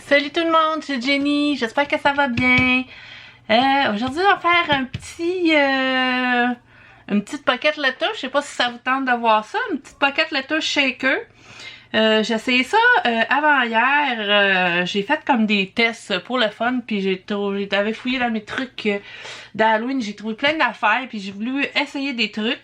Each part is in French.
Salut tout le monde, c'est Jenny, j'espère que ça va bien. Aujourd'hui on va faire une petite pocket lettuce, je sais pas si ça vous tente de voir ça, une petite pocket lettuce shaker. J'ai essayé ça avant hier, j'ai fait comme des tests pour le fun, puis j'avais fouillé dans mes trucs d'Halloween, j'ai trouvé plein d'affaires, puis j'ai voulu essayer des trucs.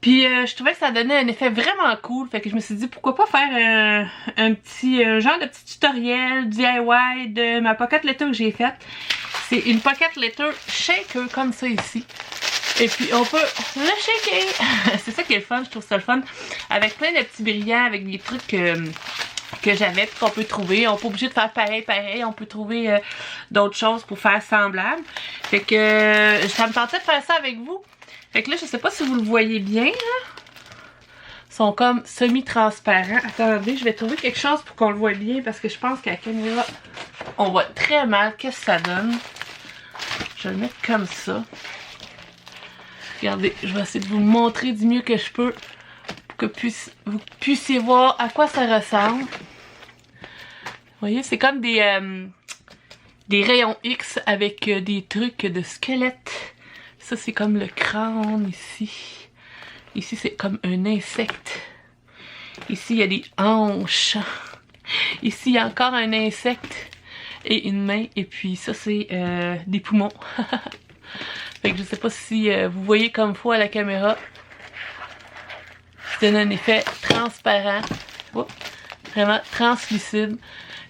Puis je trouvais que ça donnait un effet vraiment cool, fait que je me suis dit pourquoi pas faire un petit genre de petit tutoriel DIY de ma pocket lettuce que j'ai faite. C'est une pocket lettuce shaker comme ça ici. Et puis on peut le shaker. C'est ça qui est le fun, je trouve ça le fun. Avec plein de petits brillants, avec des trucs que j'avais puis qu'on peut trouver. On n'est pas obligé de faire pareil, on peut trouver d'autres choses pour faire semblable. Fait que ça me tentait de faire ça avec vous. Fait que là, je sais pas si vous le voyez bien, là. Ils sont comme semi-transparents. Attendez, je vais trouver quelque chose pour qu'on le voit bien parce que je pense qu'à la caméra, on voit très mal qu'est-ce que ça donne. Je vais le mettre comme ça. Regardez, je vais essayer de vous le montrer du mieux que je peux pour que vous puissiez voir à quoi ça ressemble. Vous voyez, c'est comme des rayons X avec des trucs de squelette. Ça, c'est comme le crâne ici. Ici, c'est comme un insecte. Ici, il y a des hanches. Ici, il y a encore un insecte et une main. Et puis ça, c'est des poumons. Fait que je sais pas si vous voyez comme faut à la caméra. Ça donne un effet transparent. Oh, vraiment translucide.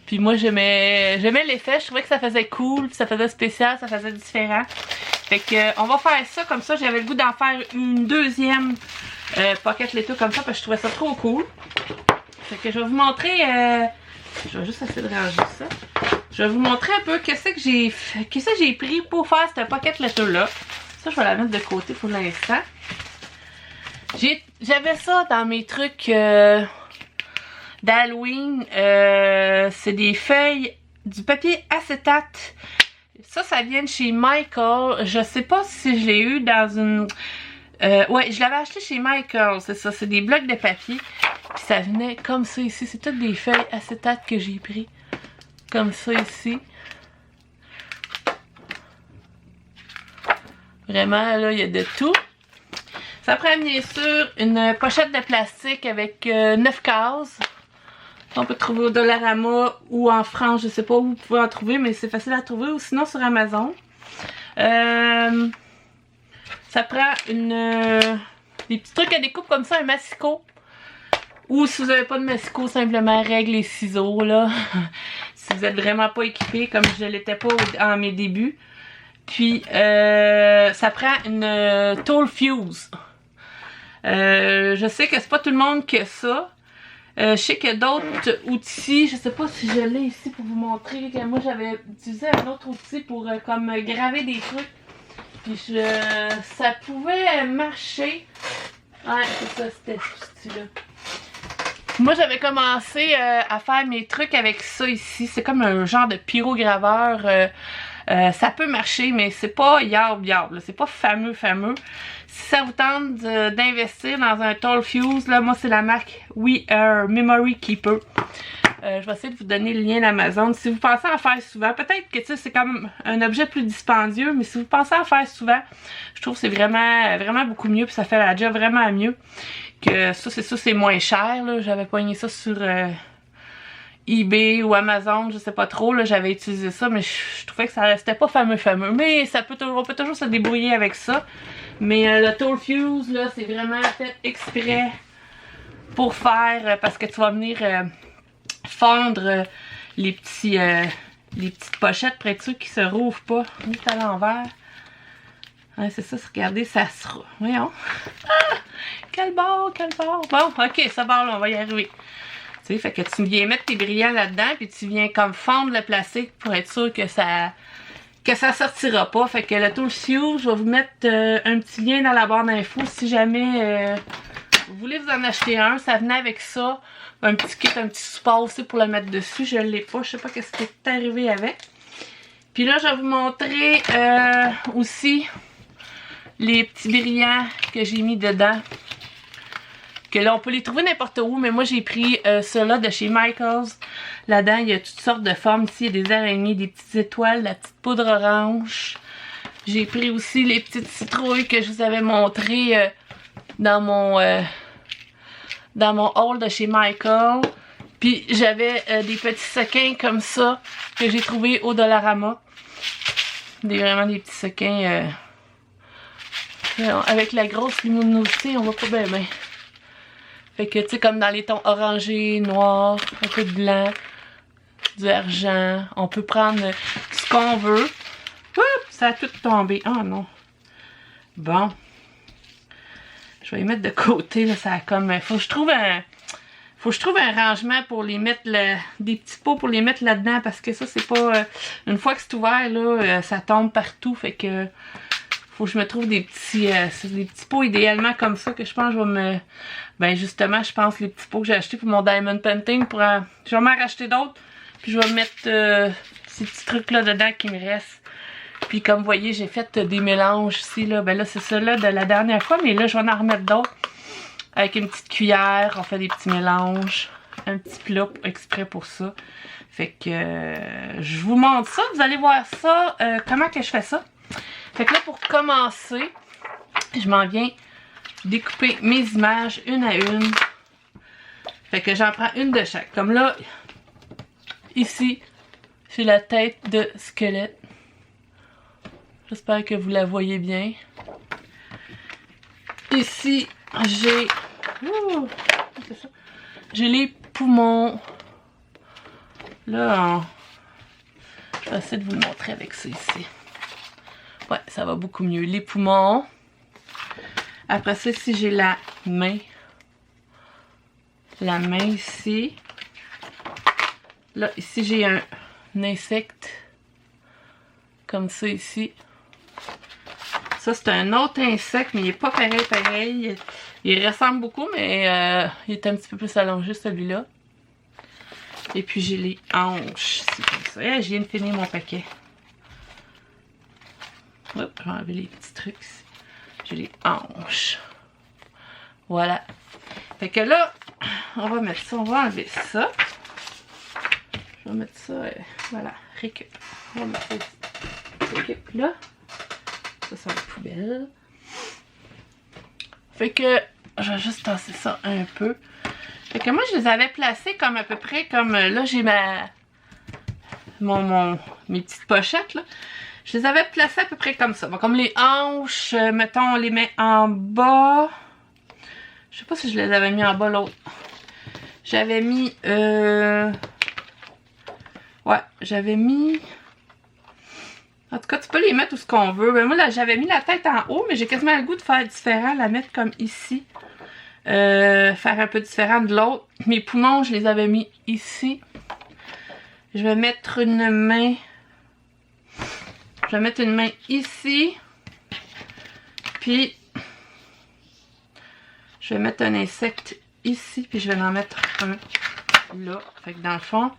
Puis moi, j'aimais l'effet. Je trouvais que ça faisait cool, ça faisait spécial, ça faisait différent. Fait que on va faire ça comme ça. J'avais le goût d'en faire une deuxième pocket lettuce comme ça parce que je trouvais ça trop cool. Fait que je vais vous montrer. Je vais juste essayer de ranger ça. Je vais vous montrer un peu qu'est-ce que j'ai pris pour faire cette pocket lettuce là. Ça, je vais la mettre de côté pour l'instant. J'avais ça dans mes trucs d'Halloween. C'est des feuilles, du papier acétate. Ça vient de chez Michael. Je sais pas si je l'ai eu dans une... ouais, je l'avais acheté chez Michael, c'est ça. C'est des blocs de papier. Puis ça venait comme ça ici. C'est toutes des feuilles acétate que j'ai pris. Comme ça ici. Vraiment, là, il y a de tout. Ça prend bien sûr une pochette de plastique avec 9 cases. On peut trouver au Dollarama ou en France, je sais pas où vous pouvez en trouver, mais c'est facile à trouver, ou sinon sur Amazon. Ça prend des petits trucs à découpe comme ça, un massicot. Ou si vous n'avez pas de massicot, simplement règle et ciseaux, là. Si vous êtes vraiment pas équipé, comme je l'étais pas en mes débuts. Puis, ça prend une tôle fuse. Je sais que c'est pas tout le monde qui a ça. Je sais qu'il y a d'autres outils, je sais pas si je l'ai ici pour vous montrer. Moi j'avais utilisé un autre outil pour comme graver des trucs. Puis ça pouvait marcher. Ouais, c'est ça, c'était ce outil-là. Moi j'avais commencé à faire mes trucs avec ça ici. C'est comme un genre de pyrograveur. Ça peut marcher, mais c'est pas yarb, c'est pas fameux. Si ça vous tente d'investir dans un tall fuse, là, moi c'est la marque We Are Memory Keeper. Je vais essayer de vous donner le lien d'Amazon. Si vous pensez en faire souvent, peut-être que c'est quand même un objet plus dispendieux, mais si vous pensez en faire souvent, je trouve que c'est vraiment beaucoup mieux, puis ça fait la job vraiment mieux. Que ça, c'est moins cher, là. J'avais pogné ça sur eBay ou Amazon, je sais pas trop, là, j'avais utilisé ça, mais je trouvais que ça restait pas fameux. Mais on peut toujours se débrouiller avec ça. Mais le tall fuse, là, c'est vraiment fait exprès pour faire, parce que tu vas venir fondre les petites pochettes près de ceux qui se rouvrent pas. On est à l'envers. Ouais, c'est ça, regardez, ça se rouvre. Voyons. Ah! Quel bord. Bon, ok, ce bord-là, on va y arriver. Tu sais, fait que tu viens mettre tes brillants là-dedans, puis tu viens comme fondre le plastique pour être sûr que ça sortira pas. Fait que le tall fuse, je vais vous mettre un petit lien dans la barre d'infos si jamais vous voulez vous en acheter un. Ça venait avec ça, un petit kit, un petit support aussi pour le mettre dessus. Je l'ai pas, je sais pas qu'est-ce qui est arrivé avec. Puis là, je vais vous montrer aussi les petits brillants que j'ai mis dedans. Que là, on peut les trouver n'importe où, mais moi, j'ai pris ceux-là de chez Michaels. Là-dedans, il y a toutes sortes de formes. Ici, il y a des araignées, des petites étoiles, la petite poudre orange. J'ai pris aussi les petites citrouilles que je vous avais montrées dans mon haul de chez Michaels. Puis, j'avais des petits sequins comme ça que j'ai trouvé au Dollarama. Vraiment des petits sequins... avec la grosse luminosité, on voit pas bien bien. Fait que, tu sais, comme dans les tons orangés, noirs, un peu de blanc, du argent. On peut prendre ce qu'on veut. Oups, ça a tout tombé. Oh non. Bon. Je vais les mettre de côté, là, ça a comme... Faut que je trouve un rangement pour les mettre, des petits pots pour les mettre là-dedans, parce que ça, c'est pas... une fois que c'est ouvert, là, ça tombe partout, fait que... Faut que je me trouve des petits pots idéalement comme ça, que je pense que je vais me... Ben justement, je pense les petits pots que j'ai achetés pour mon Diamond Painting, je vais m'en racheter d'autres, puis je vais mettre ces petits trucs-là dedans qui me restent. Puis comme vous voyez, j'ai fait des mélanges ici, là. Ben là, c'est ça-là de la dernière fois, mais là, je vais en remettre d'autres. Avec une petite cuillère, on fait des petits mélanges. Un petit plat exprès pour ça. Fait que je vous montre ça, vous allez voir ça, comment que je fais ça. Fait que là, pour commencer, je m'en viens découper mes images une à une. Fait que j'en prends une de chaque. Comme là, ici, j'ai la tête de squelette. J'espère que vous la voyez bien. Ici, j'ai... J'ai les poumons. Là, je vais essayer de vous le montrer avec ça ici. Ouais, ça va beaucoup mieux. Les poumons. Après ça, ici, j'ai la main. La main ici. Là, ici, j'ai un insecte. Comme ça, ici. Ça, c'est un autre insecte, mais il n'est pas pareil. Il ressemble beaucoup, mais il est un petit peu plus allongé, celui-là. Et puis, j'ai les hanches ici, comme ça. Et je viens de finir mon paquet. Hop, je vais enlever les petits trucs ici. J'ai les hanches. Voilà. Fait que là, on va mettre ça, on va enlever ça. Je vais mettre ça, voilà, récup. On va mettre ça, récup là. Ça, c'est la poubelle. Fait que, je vais juste tasser ça un peu. Fait que moi, je les avais placés comme à peu près comme, là, j'ai mes petites pochettes, là. Je les avais placés à peu près comme ça. Bon, comme les hanches, mettons, on les met en bas. Je sais pas si je les avais mis en bas l'autre. J'avais mis... Ouais, j'avais mis... En tout cas, tu peux les mettre où ce qu'on veut. Ben, moi, là, j'avais mis la tête en haut, mais j'ai quasiment le goût de faire différent. La mettre comme ici. Faire un peu différent de l'autre. Mes poumons, je les avais mis ici. Je vais mettre une main... Je vais mettre une main ici. Puis, je vais mettre un insecte ici. Puis, je vais en mettre un là. Fait que dans le fond,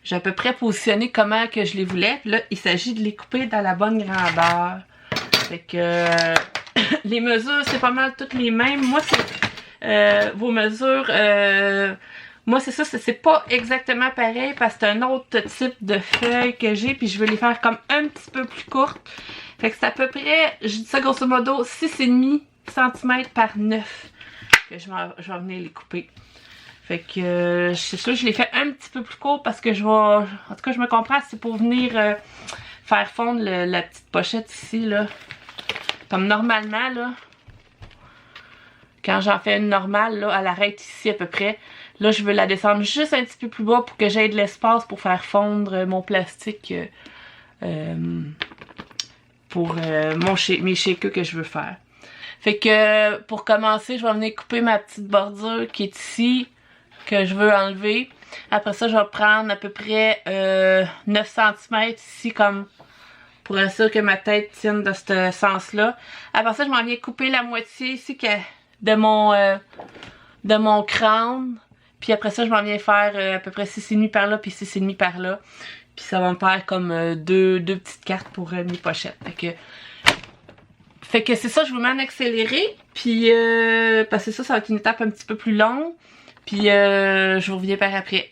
j'ai à peu près positionné comment que je les voulais. Puis là, il s'agit de les couper dans la bonne grandeur. Fait que les mesures, c'est pas mal toutes les mêmes. Moi, c'est vos mesures... moi, c'est ça, c'est pas exactement pareil parce que c'est un autre type de feuilles que j'ai, puis je veux les faire comme un petit peu plus courtes. Fait que c'est à peu près, je dis ça grosso modo, 6,5 cm par 9 que je vais venir les couper. Fait que c'est sûr, je les fais un petit peu plus court parce que je vais, en tout cas, je me comprends, c'est pour venir faire fondre la petite pochette ici, là. Comme normalement, là. Quand j'en fais une normale, là, elle arrête ici à peu près. Là, je veux la descendre juste un petit peu plus bas pour que j'aie de l'espace pour faire fondre mon plastique pour mes shakers que je veux faire. Fait que pour commencer, je vais venir couper ma petite bordure qui est ici, que je veux enlever. Après ça, je vais prendre à peu près 9 cm ici, comme pour être sûr que ma tête tienne de ce sens-là. Après ça, je m'en viens couper la moitié ici de mon crâne. Puis après ça, je m'en viens faire à peu près 6,5 par là, puis 6,5 par là. Puis ça va me faire comme deux petites cartes pour mes pochettes. Fait Fait que c'est ça, je vous mets en accéléré. Puis, parce que ça va être une étape un petit peu plus longue. Puis, je vous reviens par après.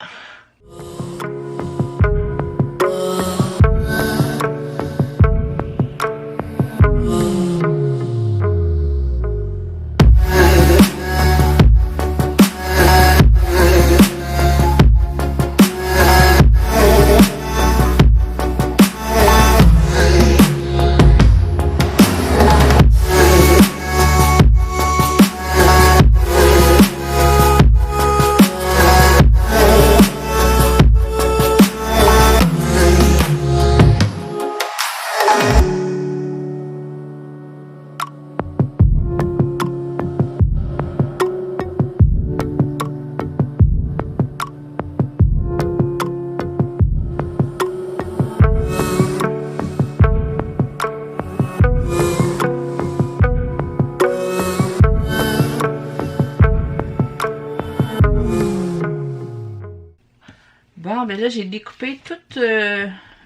Bon, ben là, j'ai découpé toutes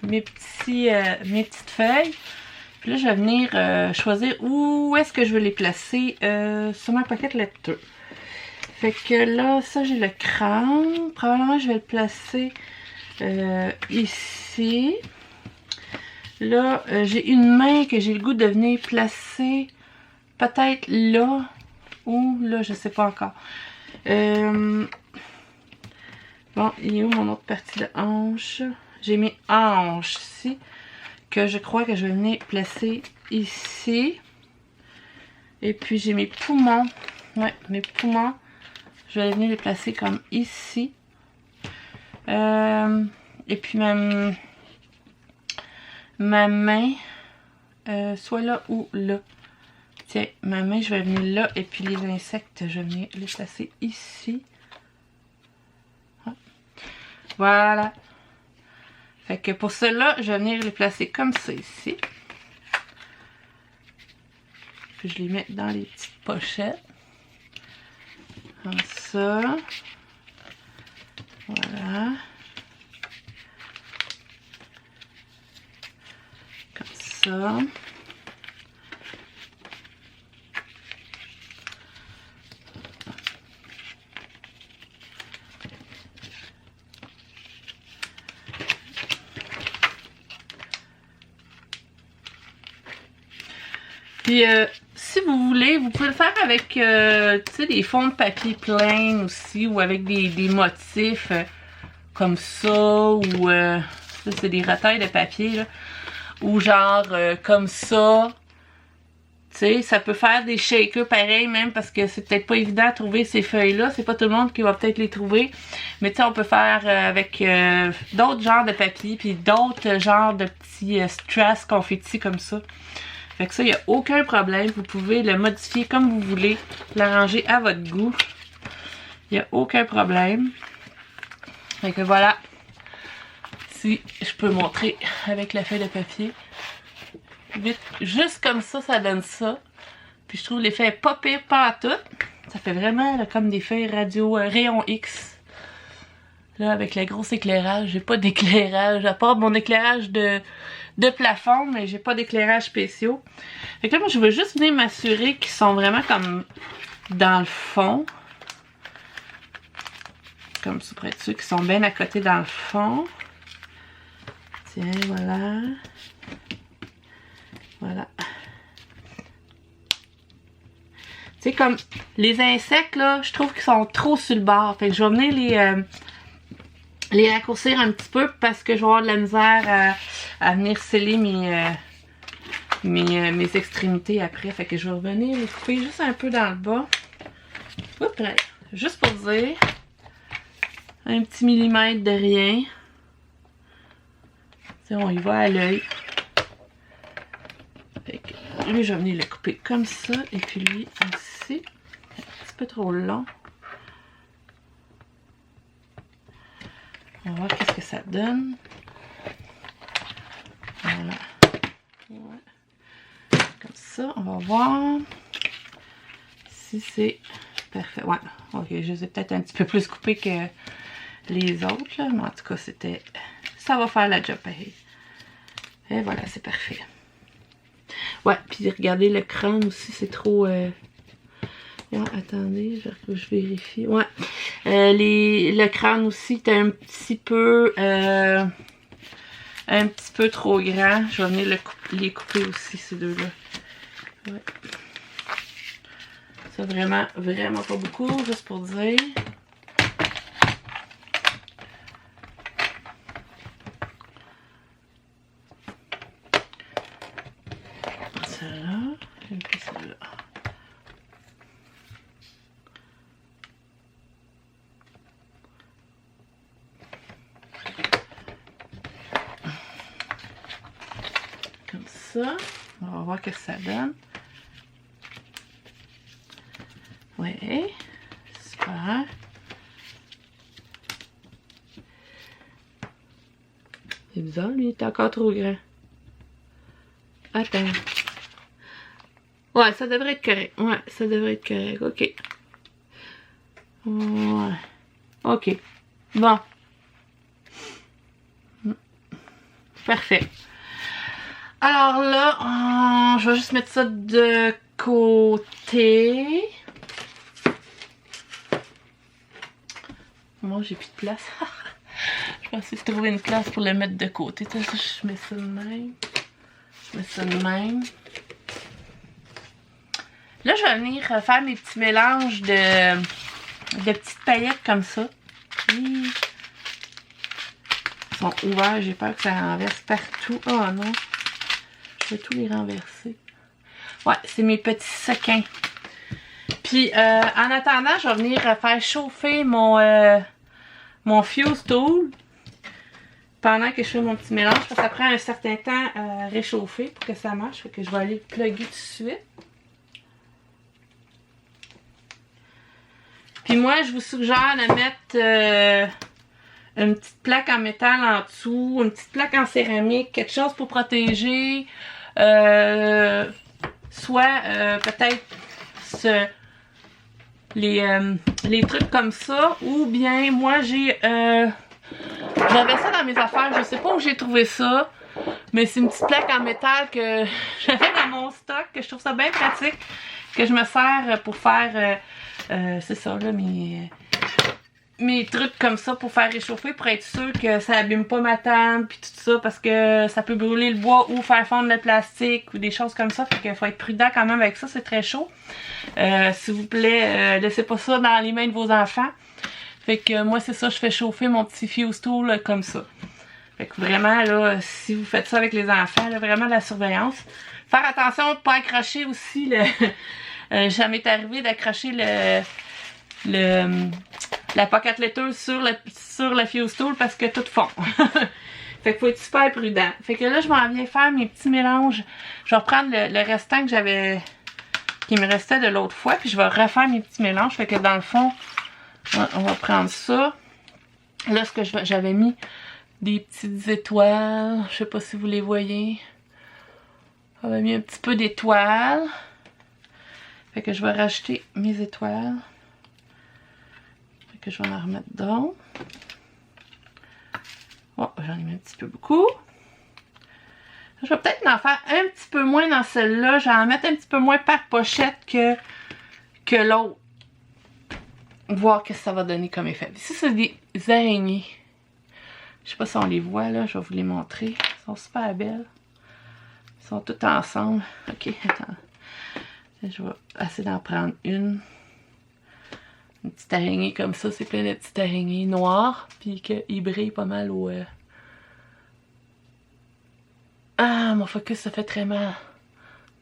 mes petites feuilles. Puis là, je vais venir choisir où est-ce que je veux les placer sur ma pocket letter. Fait que là, ça, j'ai le crâne. Probablement, je vais le placer ici. Là, j'ai une main que j'ai le goût de venir placer peut-être là ou là, je sais pas encore. Bon, il est où mon autre partie de hanche? J'ai mes hanches ici, que je crois que je vais venir placer ici. Et puis j'ai mes poumons. Ouais, mes poumons. Je vais venir les placer comme ici. Et puis ma main, soit là ou là. Tiens, ma main, je vais venir là. Et puis les insectes, je vais venir les placer ici. Voilà. Fait que pour cela, je vais venir les placer comme ça ici. Puis je les mets dans les petites pochettes. Comme ça. Voilà. Comme ça. Puis, si vous voulez, vous pouvez le faire avec, tu sais, des fonds de papier pleins aussi, ou avec des motifs comme ça, ou, ça c'est des retailles de papier, là, ou genre comme ça. Tu sais, ça peut faire des shakers pareil, même parce que c'est peut-être pas évident de trouver ces feuilles-là. C'est pas tout le monde qui va peut-être les trouver. Mais tu sais, on peut faire avec d'autres genres de papier, puis d'autres genres de petits strass confettis comme ça. Fait que ça, il n'y a aucun problème. Vous pouvez le modifier comme vous voulez, l'arranger à votre goût. Il n'y a aucun problème. Fait que voilà. Si je peux montrer avec la feuille de papier. Vite, juste comme ça, ça donne ça. Puis je trouve l'effet pas pire, pas à tout. Ça fait vraiment là, comme des feuilles radio rayon X. Là, avec le gros éclairage. J'ai pas d'éclairage, à part mon éclairage de plafond, mais j'ai pas d'éclairage spéciaux. Fait que là, moi, je veux juste venir m'assurer qu'ils sont vraiment comme dans le fond. Comme ça, pour être sûr qu'ils sont bien à côté dans le fond. Tiens, voilà. Voilà. Tu sais, comme les insectes, là, je trouve qu'ils sont trop sur le bord. Fait que je vais venir les raccourcir un petit peu parce que je vais avoir de la misère à venir sceller mes extrémités après. Fait que je vais revenir les couper juste un peu dans le bas. Oups, là, juste pour dire. Un petit millimètre de rien. T'sais, on y va à l'œil. Fait que lui, je vais venir le couper comme ça. Et puis lui aussi. Un petit peu trop long. On va voir qu'est-ce que ça donne. Voilà. Ouais. Comme ça, on va voir si c'est parfait. Ouais, ok, je les ai peut-être un petit peu plus coupés que les autres, là, mais en tout cas, ça va faire la job pareil. Et voilà, c'est parfait. Ouais, puis regardez le crâne aussi, c'est trop... Ouais, attendez, je vérifie. Ouais, le crâne aussi est un petit peu trop grand. Je vais venir les couper aussi, ces deux-là. Ouais. Ça, vraiment, vraiment pas beaucoup, juste pour dire. Celle-là, et puis celle-là. Comme ça. On va voir ce que ça donne. Ouais, super. C'est bizarre, lui, il est encore trop grand. Attends. Ouais, ça devrait être correct. Ouais, ça devrait être correct. OK. Ouais. OK. Bon. Parfait. Alors là, je vais juste mettre ça de côté. Moi, j'ai plus de place. Je vais essayer de trouver une place pour le mettre de côté. Je mets ça de même. Je mets ça de même. Là, je vais venir faire mes petits mélanges de petites paillettes comme ça. Ils sont ouverts, j'ai peur que ça renverse partout. Oh non, je vais tous les renverser. Ouais, c'est mes petits sequins. Puis, en attendant, je vais venir faire chauffer mon fuse tool pendant que je fais mon petit mélange. Parce que ça prend un certain temps à réchauffer pour que ça marche. Fait que je vais aller le plugger tout de suite. Puis moi, je vous suggère de mettre une petite plaque en métal en dessous, une petite plaque en céramique, quelque chose pour protéger, soit peut-être les trucs comme ça, ou bien moi j'avais ça dans mes affaires, je sais pas où j'ai trouvé ça, mais c'est une petite plaque en métal que j'avais dans mon stock, que je trouve ça bien pratique, que je me sers pour faire, c'est ça là, mes trucs comme ça pour faire réchauffer, pour être sûr que ça abîme pas ma table puis tout ça, parce que ça peut brûler le bois ou faire fondre le plastique ou des choses comme ça, fait qu'il faut être prudent quand même avec ça, c'est très chaud. S'il vous plaît, laissez pas ça dans les mains de vos enfants. Fait que moi c'est ça, je fais chauffer mon petit fuse tool comme ça. Fait que vraiment là, si vous faites ça avec les enfants, là, vraiment la surveillance. Faire attention de pas accrocher aussi le... ça m'est arrivé d'accrocher la pocket letter sur le fuse tool parce que tout fond. Fait qu'il faut être super prudent. Fait que là, je m'en viens faire mes petits mélanges. Je vais reprendre le restant que j'avais, qui me restait de l'autre fois, puis je vais refaire mes petits mélanges. Fait que dans le fond, on va prendre ça. Là, ce que j'avais mis des petites étoiles. Je sais pas si vous les voyez. J'avais mis un petit peu d'étoiles. Fait que je vais rajouter mes étoiles. Fait que je vais en remettre dedans. Oh, j'en ai mis un petit peu beaucoup. Je vais peut-être en faire un petit peu moins dans celle-là. Je vais en mettre un petit peu moins par pochette que l'autre. Voir ce que ça va donner comme effet. Ici, c'est des araignées. Je sais pas si on les voit là. Je vais vous les montrer. Elles sont super belles. Elles sont toutes ensemble. Ok, attends. Je vais essayer d'en prendre une. Une petite araignée comme ça. C'est plein de petites araignées noires. Puis qu'ils brillent pas mal au... Ah, mon focus, ça fait très mal.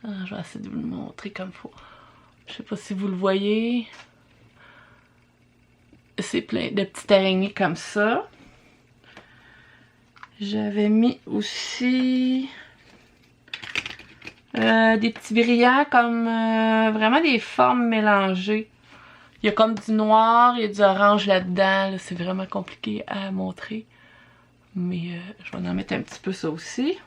Ah, je vais essayer de vous le montrer comme il faut. Je sais pas si vous le voyez. C'est plein de petites araignées comme ça. J'avais mis aussi des petits brillants comme vraiment des formes mélangées. Il y a comme du noir, il y a du orange là-dedans. Là, c'est vraiment compliqué à montrer. Mais je vais en mettre un petit peu ça aussi.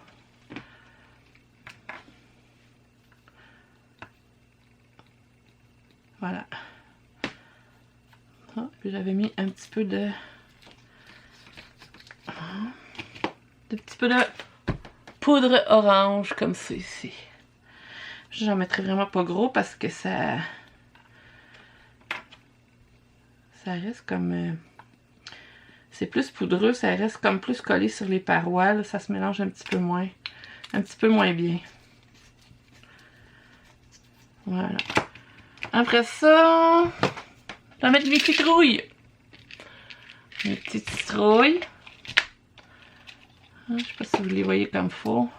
Voilà. Ah, puis j'avais mis un petit peu de poudre orange comme ça ici. J'en mettrai vraiment pas gros parce que ça reste comme... c'est plus poudreux, ça reste comme plus collé sur les parois. Là, ça se mélange un petit peu moins bien. Voilà. Après ça, je vais mettre mes citrouilles. Mes petites citrouilles. Je sais pas si vous les voyez comme faut.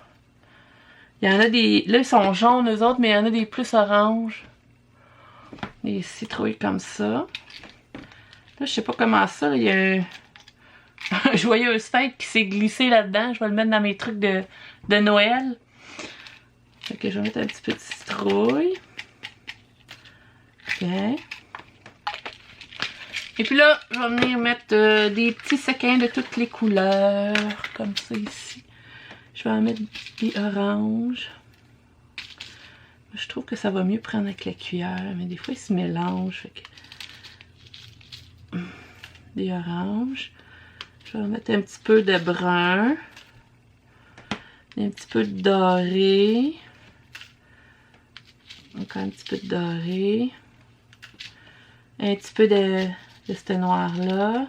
Il y en a des... Là, ils sont jaunes, eux autres, mais il y en a des plus oranges. Des citrouilles comme ça. Là, je sais pas comment ça, là, il y a un joyeuse fête qui s'est glissé là-dedans. Je vais le mettre dans mes trucs de Noël. Fait que je vais mettre un petit peu de citrouille. Ok. Et puis là, je vais venir mettre des petits sequins de toutes les couleurs. Comme ça ici. Je vais en mettre des oranges. Je trouve que ça va mieux prendre avec la cuillère. Mais des fois, ils se mélangent. Fait que... Des oranges. Je vais mettre un petit peu de brun. Un petit peu de doré. Encore un petit peu de doré. Un petit peu de ce noir-là.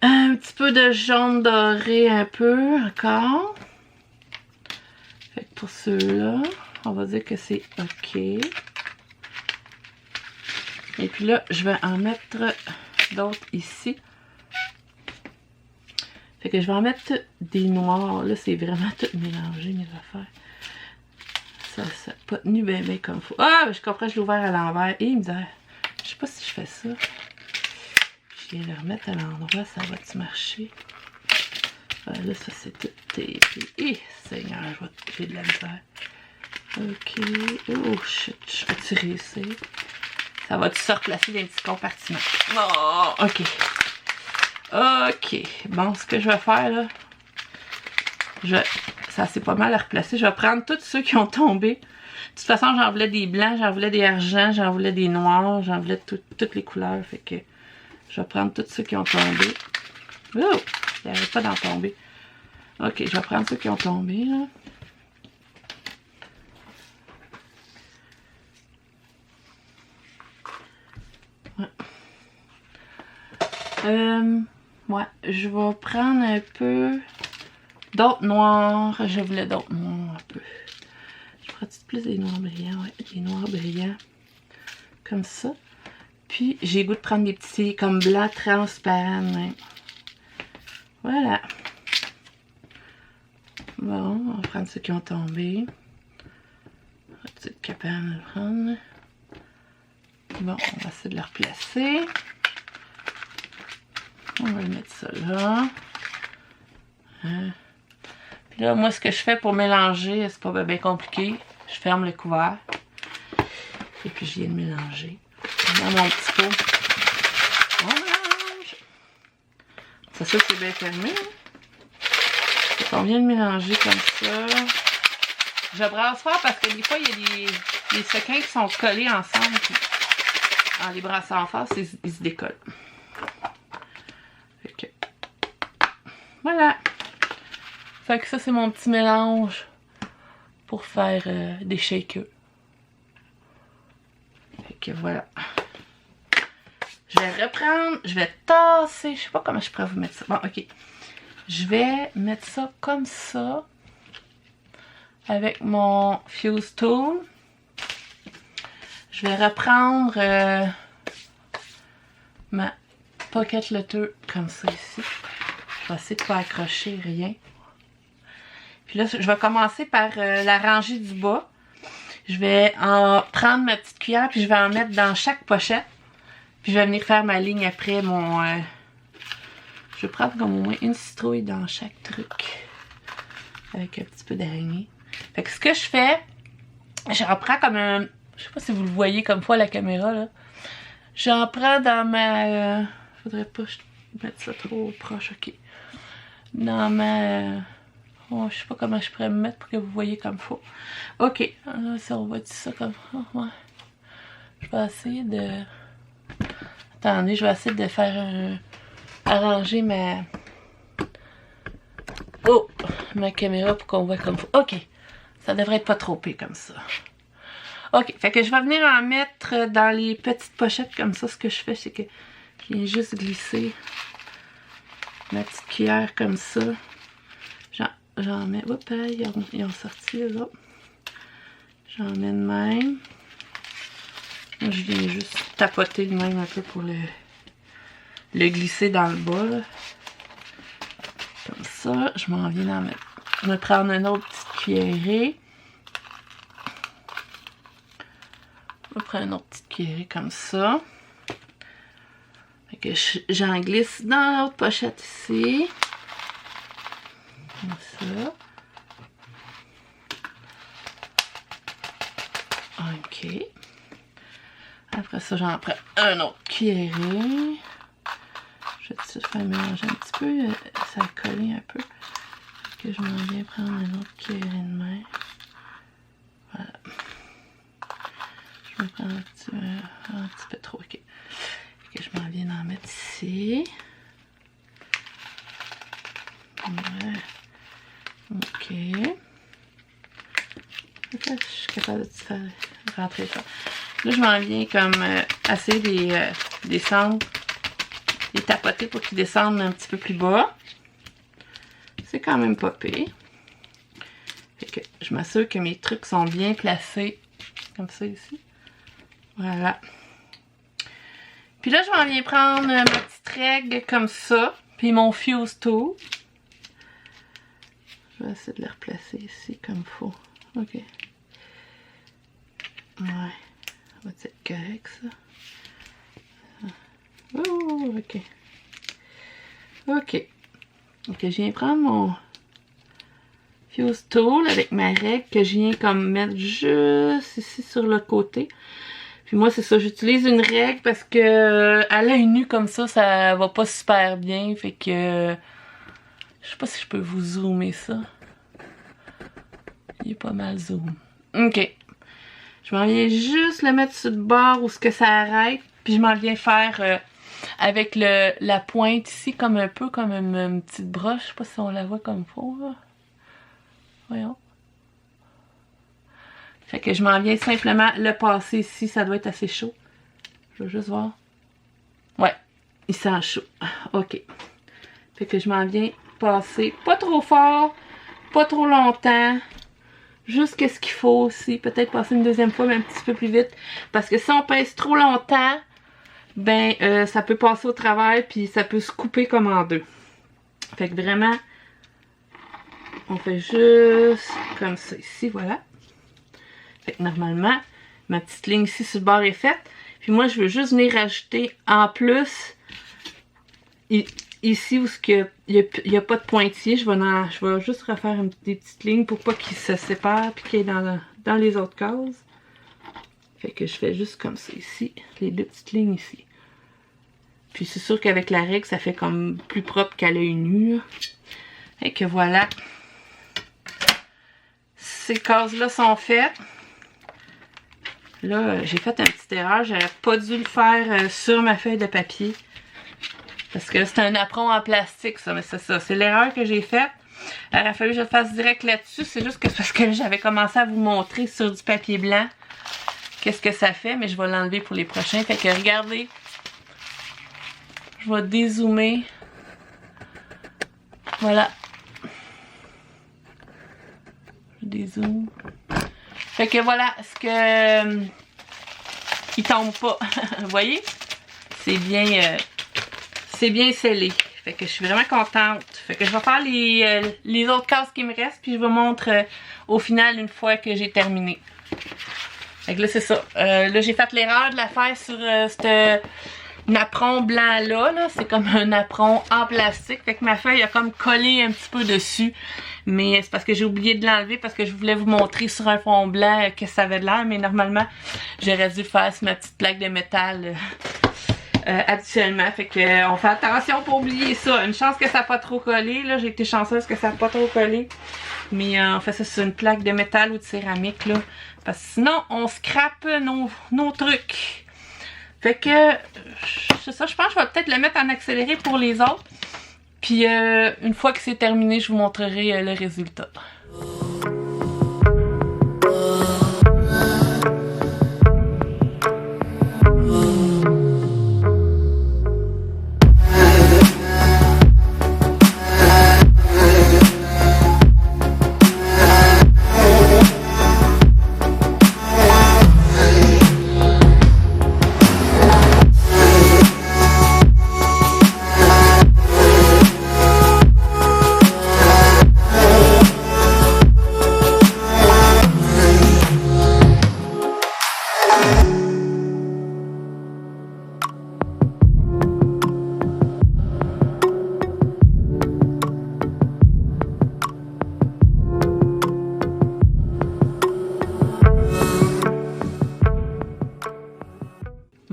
Un petit peu de jaune doré un peu encore. Fait que pour ceux-là, on va dire que c'est OK. Et puis là, je vais en mettre d'autres ici. Fait que je vais en mettre des noirs. Là, c'est vraiment tout mélangé, mes affaires. Ça n'a pas tenu bien comme faut. Ah, je comprends, je l'ai ouvert à l'envers. Et il me dit, je sais pas si je fais ça. Je viens le remettre à l'endroit, ça va-tu marcher? Là, ça c'est tout tapé. Seigneur, j'ai de la misère. Ok. Oh shit, je vais-tu réussir? Ça va-tu se replacer dans les petits compartiments? Oh, ok. Ok. Bon, ce que je vais faire là, ça c'est pas mal à replacer. Je vais prendre tous ceux qui ont tombé. De toute façon, j'en voulais des blancs, j'en voulais des argents, j'en voulais des noirs, j'en voulais toutes les couleurs. Fait que je vais prendre tous ceux qui ont tombé. Oh! Il n'y avait pas d'en tomber. Ok, je vais prendre ceux qui ont tombé, là. Ouais, je vais prendre un peu d'autres noirs. Je voulais d'autres noirs un peu. Je ferai plus des noirs brillants, ouais, des noirs brillants. Comme ça. Puis, j'ai le goût de prendre des petits comme blancs transparents. Même. Voilà. Bon, on va prendre ceux qui ont tombé. On va être capable de le prendre. Bon, on va essayer de le replacer. On va le mettre ça là. Hein. Puis là, moi, ce que je fais pour mélanger, c'est pas bien compliqué. Je ferme le couvert. Et puis, je viens de mélanger. Dans mon petit pot. On mélange. C'est sûr que c'est bien fermé. Hein? On vient de mélanger comme ça. Je brasse fort parce que des fois, il y a des sequins qui sont collés ensemble. Puis, en les brassant fort, ils se décollent. Fait que, voilà. Fait que ça, c'est mon petit mélange pour faire des shakers. Fait que voilà. Je vais reprendre, je vais tasser, je sais pas comment je pourrais vous mettre ça. Bon, ok. Je vais mettre ça comme ça. Avec mon Fuse Tool. Je vais reprendre ma Pocket Letter comme ça ici. Je vais essayer de pas accrocher rien. Puis là, je vais commencer par la rangée du bas. Je vais en prendre ma petite cuillère puis je vais en mettre dans chaque pochette. Puis je vais venir faire ma ligne après mon... je vais prendre comme au moins une citrouille dans chaque truc. Avec un petit peu d'araignée. Fait que ce que je fais, j'en prends comme un... Je sais pas si vous le voyez comme fois à la caméra là. J'en prends dans ma... faudrait pas mettre ça trop proche, ok. Dans ma... oh, je sais pas comment je pourrais me mettre pour que vous voyez comme faut. Ok, alors, si on va dire ça comme... oh, ouais. Je vais essayer de... Attendez, je vais essayer de faire arranger ma caméra pour qu'on voit comme faut. Ok, Ça devrait être pas trop pire comme ça. Ok, fait que je vais venir en mettre dans les petites pochettes comme ça. Ce que je fais, c'est que je viens juste glisser ma petite cuillère comme ça. J'en mets... Oups, ils ont sorti les autres. J'en mets de même. Moi, je viens juste tapoter de même un peu pour le glisser dans le bas. Comme ça, je m'en viens d'en mettre. Je vais prendre une autre petite cuillerée. Je vais prendre une autre petite cuillerée comme ça. Fait que j'en glisse dans l'autre pochette ici. Comme ça. Ok. Après ça, j'en prends un autre cuillerée. Je vais tout faire mélanger un petit peu. Ça a collé un peu. Que je m'en viens prendre une autre cuillerée de main. Voilà. Je vais prendre un petit peu trop. Ok. Que je m'en viens d'en mettre ici. Ouais. Ok. Je suis capable de faire rentrer ça. Là, je m'en viens comme essayer de descendre, les tapoter pour qu'ils descendent un petit peu plus bas. C'est quand même pas pire. Fait que je m'assure que mes trucs sont bien placés. Comme ça ici. Voilà. Puis là, je m'en viens prendre ma petite règle comme ça. Puis mon fuse tool. Je vais essayer de le replacer ici comme il faut. Ok. Ouais. Ça va être correct, ça. Oh, ok. Ok. Donc, je viens prendre mon fuse tool avec ma règle que je viens comme mettre juste ici sur le côté. Puis moi, c'est ça, j'utilise une règle parce que à l'œil nu comme ça va pas super bien. Fait que je sais pas si je peux vous zoomer ça. Il est pas mal zoom. Ok. Je m'en viens juste le mettre sur le bord où ce que ça arrête. Puis je m'en viens faire avec la pointe ici comme un peu comme une petite broche. Je sais pas si on la voit comme il faut. Là. Voyons. Fait que je m'en viens simplement le passer ici. Ça doit être assez chaud. Je vais juste voir. Ouais. Il sent chaud. Ok. Fait que je m'en viens passer pas trop fort. Pas trop longtemps. Juste ce qu'il faut aussi. Peut-être passer une deuxième fois, mais un petit peu plus vite. Parce que si on pince trop longtemps, ben ça peut passer au travers. Puis ça peut se couper comme en deux. Fait que vraiment, on fait juste comme ça ici, voilà. Fait que normalement, ma petite ligne ici sur le bord est faite. Puis moi, je veux juste venir rajouter en plus, ici où il n'y a pas de pointillé, je vais juste refaire des petites lignes pour pas qu'ils se séparent puis qu'ils aient dans les autres cases. Fait que je fais juste comme ça ici, les deux petites lignes ici. Puis c'est sûr qu'avec la règle, ça fait comme plus propre qu'à l'œil nu. Et que voilà. Ces cases-là sont faites. Là, j'ai fait une petite erreur. J'aurais pas dû le faire sur ma feuille de papier. Parce que c'est un apron en plastique, ça. Mais c'est ça. C'est l'erreur que j'ai faite. Il aurait fallu que je le fasse direct là-dessus. C'est juste que c'est parce que j'avais commencé à vous montrer sur du papier blanc qu'est-ce que ça fait. Mais je vais l'enlever pour les prochains. Fait que regardez. Je vais dézoomer. Voilà. Je dézoome. Fait que voilà, ce que il tombe pas. Vous voyez? C'est bien scellé. Fait que je suis vraiment contente. Fait que je vais faire les autres cases qui me restent, puis je vous montre au final une fois que j'ai terminé. Fait que là, c'est ça. Là, j'ai fait l'erreur de la faire sur ce apron blanc là. C'est comme un apron en plastique. Fait que ma feuille a comme collé un petit peu dessus. Mais c'est parce que j'ai oublié de l'enlever parce que je voulais vous montrer sur un fond blanc que ça avait de l'air. Mais normalement, j'aurais dû faire sur ma petite plaque de métal habituellement. Fait que on fait attention pour oublier ça. Une chance que ça n'a pas trop collé. Là, j'ai été chanceuse que ça n'a pas trop collé. Mais on fait ça sur une plaque de métal ou de céramique là. Parce que sinon, on scrape nos trucs. Fait que, c'est ça, je pense que je vais peut-être le mettre en accéléré pour les autres. Puis, une fois que c'est terminé, je vous montrerai le résultat.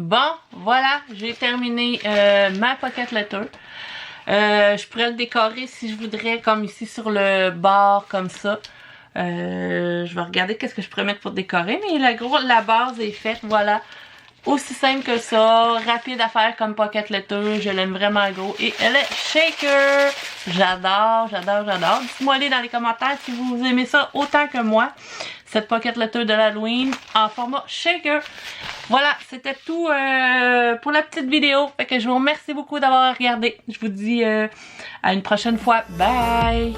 Bon, voilà, j'ai terminé ma pocket letter. Je pourrais le décorer si je voudrais, comme ici sur le bord, comme ça. Je vais regarder qu'est-ce que je pourrais mettre pour décorer, mais la base est faite, voilà. Aussi simple que ça, rapide à faire comme pocket letter, je l'aime vraiment gros. Et elle est shaker! J'adore, j'adore, j'adore. Dites-moi dans les commentaires si vous aimez ça autant que moi. Cette pocket letter de l'Halloween en format shaker. Voilà, c'était tout pour la petite vidéo. Fait que je vous remercie beaucoup d'avoir regardé. Je vous dis à une prochaine fois. Bye!